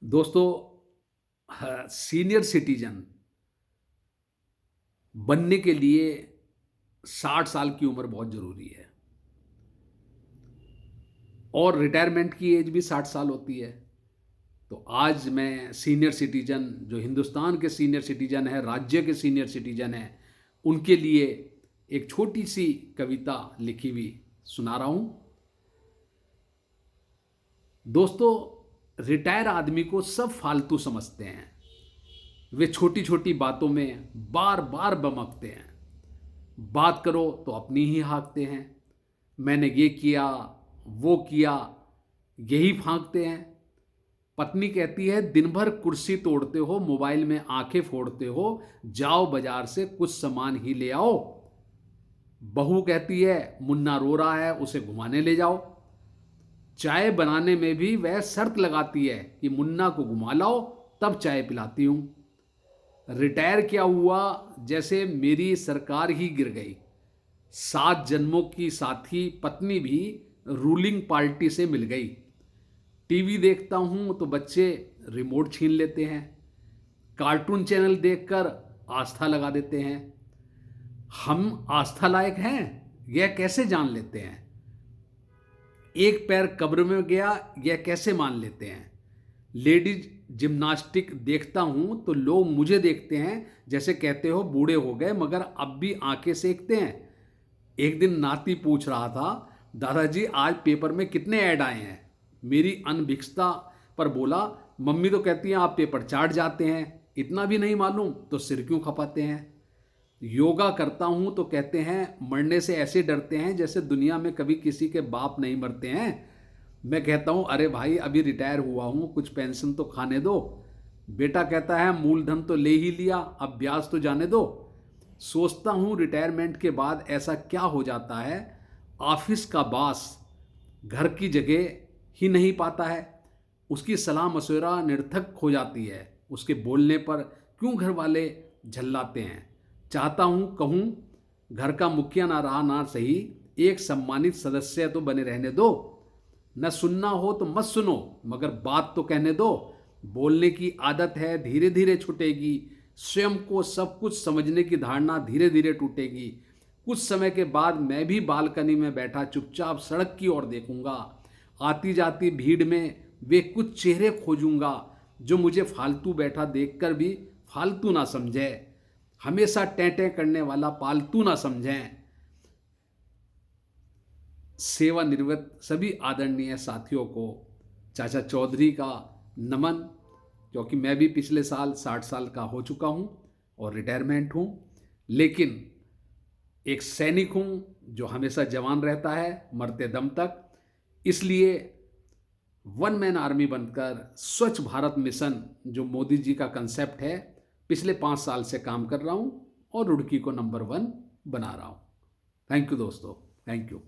दोस्तों, senior citizen बनने के लिए 60 साल की उम्र बहुत ज़रूरी है और रिटायरमेंट की एज भी 60 साल होती है। तो आज मैं सीनियर सिटीजन, जो हिंदुस्तान के सीनियर सिटीजन हैं, राज्य के सीनियर सिटीजन हैं, उनके लिए एक छोटी सी कविता लिखी हुई सुना रहा हूँ। दोस्तों, रिटायर आदमी को सब फालतू समझते हैं। वे छोटी छोटी बातों में बार बार बमकते हैं। बात करो तो अपनी ही हाँकते हैं। मैंने ये किया, वो किया, यही फांकते हैं। पत्नी कहती है, दिन भर कुर्सी तोड़ते हो, मोबाइल में आंखें फोड़ते हो, जाओ बाजार से कुछ सामान ही ले आओ। बहू कहती है, मुन्ना रो रहा है, उसे घुमाने ले जाओ। चाय बनाने में भी वह शर्त लगाती है कि मुन्ना को घुमा लाओ, तब चाय पिलाती हूं। रिटायर क्या हुआ, जैसे मेरी सरकार ही गिर गई। 7 जन्मों की साथी पत्नी भी रूलिंग पार्टी से मिल गई। टीवी देखता हूं तो बच्चे रिमोट छीन लेते हैं। कार्टून चैनल देखकर आस्था लगा देते हैं। हम आस्था लायक हैं, यह कैसे जान लेते हैं। एक पैर कब्र में गया, यह कैसे मान लेते हैं। लेडीज जिम्नास्टिक देखता हूं तो लोग मुझे देखते हैं, जैसे कहते हो बूढ़े हो गए मगर अब भी आंखें सेकते हैं। एक दिन नाती पूछ रहा था, दादाजी आज पेपर में कितने ऐड आए हैं। मेरी अनभिक्षता पर बोला, मम्मी तो कहती हैं आप पेपर चाट जाते हैं, इतना भी नहीं मालूम तो सिर क्यों खपाते हैं। योगा करता हूं तो कहते हैं मरने से ऐसे डरते हैं जैसे दुनिया में कभी किसी के बाप नहीं मरते हैं। मैं कहता हूं अरे भाई अभी रिटायर हुआ हूं, कुछ पेंशन तो खाने दो। बेटा कहता है मूलधन तो ले ही लिया, अब ब्याज तो जाने दो। सोचता हूं रिटायरमेंट के बाद ऐसा क्या हो जाता है, ऑफिस का बॉस घर की जगह ही नहीं पाता है। उसकी सलाह मशवरा निरर्थक हो जाती है। उसके बोलने पर क्यों घर वाले झल्लाते हैं। चाहता हूं कहूं घर का मुखिया ना रहा ना सही, एक सम्मानित सदस्य तो बने रहने दो। न सुनना हो तो मत सुनो, मगर बात तो कहने दो। बोलने की आदत है, धीरे धीरे छूटेगी। स्वयं को सब कुछ समझने की धारणा धीरे धीरे टूटेगी। कुछ समय के बाद मैं भी बालकनी में बैठा चुपचाप सड़क की ओर देखूंगा। आती जाती भीड़ में वे कुछ चेहरे खोजूंगा जो मुझे फालतू बैठा देखकर भी फालतू ना समझे, हमेशा टेंटे करने वाला पालतू ना समझें। सेवानिवृत्त सभी आदरणीय साथियों को चाचा चौधरी का नमन, क्योंकि मैं भी पिछले साल 60 साल का हो चुका हूं और रिटायरमेंट हूं, लेकिन एक सैनिक हूं जो हमेशा जवान रहता है मरते दम तक। इसलिए वन मैन आर्मी बनकर स्वच्छ भारत मिशन जो मोदी जी का कंसेप्ट है, पिछले 5 साल से काम कर रहा हूं और रुड़की को नंबर 1 बना रहा हूं। थैंक यू दोस्तों, थैंक यू।